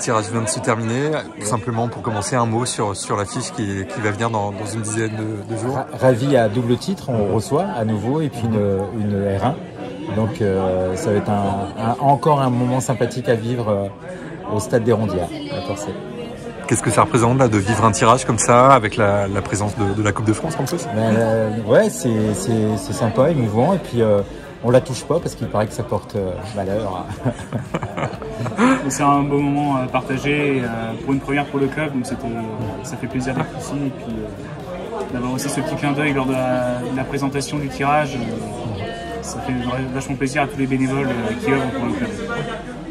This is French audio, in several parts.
tirage vient de se terminer. Tout simplement pour commencer un mot sur l'affiche qui va venir dans une dizaine de jours. Ravi à double titre, on reçoit à nouveau et puis une R1. Donc ça va être encore un moment sympathique à vivre au stade des Rondières à Torcy. Qu'est-ce que ça représente là de vivre un tirage comme ça avec la présence de la Coupe de France en plus? Ouais, c'est sympa, émouvant et puis on la touche pas parce qu'il paraît que ça porte malheur. C'est un beau moment partagé pour une première pour le club, donc ça fait plaisir d'être ici et puis d'avoir aussi ce petit clin d'œil lors de la présentation du tirage. Ça fait vachement plaisir à tous les bénévoles qui œuvrent pour le club.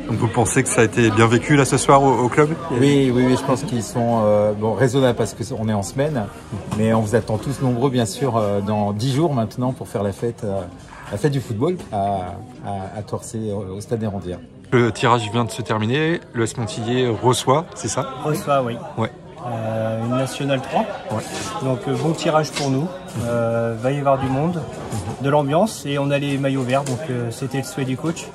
Donc vous pensez que ça a été bien vécu là ce soir au club? Oui, je pense qu'ils sont raisonnables parce qu'on est en semaine, mais on vous attend tous nombreux bien sûr dans 10 jours maintenant pour faire la fête du football à Torcy au stade des Rondières. Le tirage vient de se terminer, le S Montillier reçoit, c'est ça? Reçoit, oui. Ouais. Une Nationale 3. Ouais. Donc bon tirage pour nous. Va y avoir du monde, de l'ambiance et on a les maillots verts, donc c'était le souhait du coach.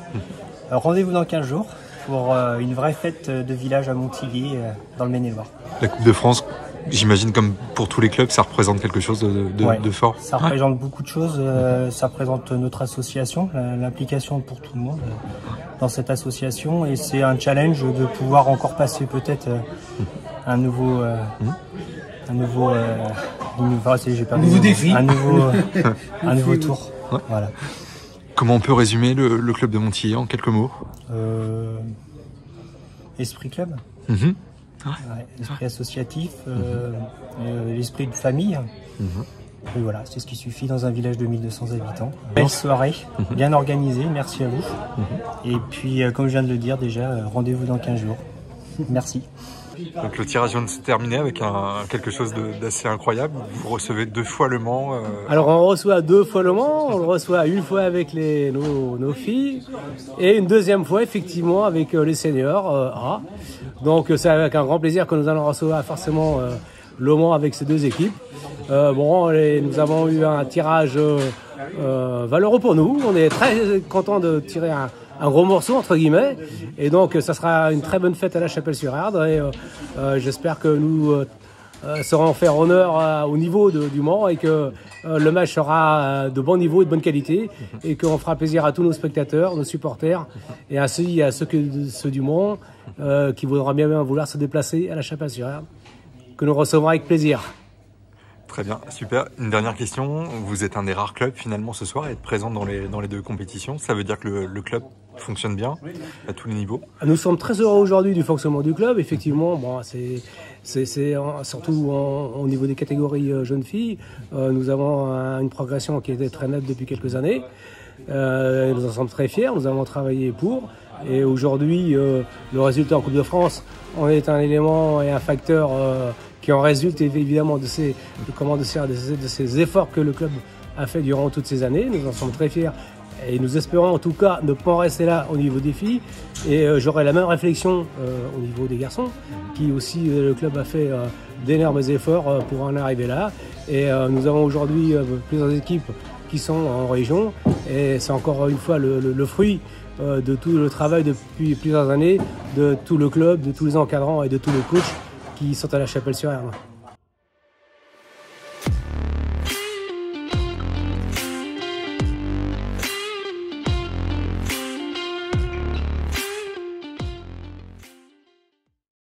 Rendez-vous dans 15 jours pour une vraie fête de village à Montillier dans le Maine-et-Loire. La Coupe de France, j'imagine comme pour tous les clubs, ça représente quelque chose de fort. Ça représente beaucoup de choses. Ça représente notre association, l'implication pour tout le monde dans cette association. Et c'est un challenge de pouvoir encore passer peut-être un nouveau défi, un nouveau tour. Ouais. Voilà. Comment on peut résumer le club de Montillier en quelques mots? Esprit club. Ouais. L'esprit associatif, l'esprit de famille. Et voilà, c'est ce qui suffit dans un village de 1200 habitants. Belle soirée, bien organisée, merci à vous. Et puis, comme je viens de le dire déjà, rendez-vous dans 15 jours. Merci. Donc le tirage vient de se terminer avec quelque chose d'assez incroyable. Vous recevez 2 fois le Mans. Alors on reçoit 2 fois le Mans, on le reçoit une fois avec nos filles et une deuxième fois effectivement avec les seniors A. Donc c'est avec un grand plaisir que nous allons recevoir forcément le Mans avec ces 2 équipes. Nous avons eu un tirage valeureux pour nous. On est très contents de tirer un gros morceau entre guillemets, et donc ça sera une très bonne fête à la Chapelle-sur-Erdre et j'espère que nous saurons faire honneur au niveau du Mans et que le match sera de bon niveau et de bonne qualité et qu'on fera plaisir à tous nos spectateurs, nos supporters et ainsi à ceux du Mans qui voudront bien vouloir se déplacer à la Chapelle-sur-Erdre, que nous recevrons avec plaisir. Très bien, super. Une dernière question. Vous êtes un des rares clubs finalement ce soir à être présent dans les 2 compétitions. Ça veut dire que le club fonctionne bien à tous les niveaux? Nous sommes très heureux aujourd'hui du fonctionnement du club. Effectivement, c'est surtout au niveau des catégories jeunes filles. Nous avons une progression qui était très nette depuis quelques années. Nous en sommes très fiers. Nous avons travaillé pour. Et aujourd'hui, le résultat en Coupe de France en est un élément et un facteur qui en résulte évidemment de ces efforts que le club a fait durant toutes ces années. Nous en sommes très fiers et nous espérons en tout cas ne pas en rester là au niveau des filles. Et j'aurai la même réflexion au niveau des garçons, qui aussi le club a fait d'énormes efforts pour en arriver là. Et nous avons aujourd'hui plusieurs équipes qui sont en région et c'est encore une fois le fruit de tout le travail depuis plusieurs années de tout le club, de tous les encadrants et de tous les coachs qui sont à la Chapelle-sur-Erdre.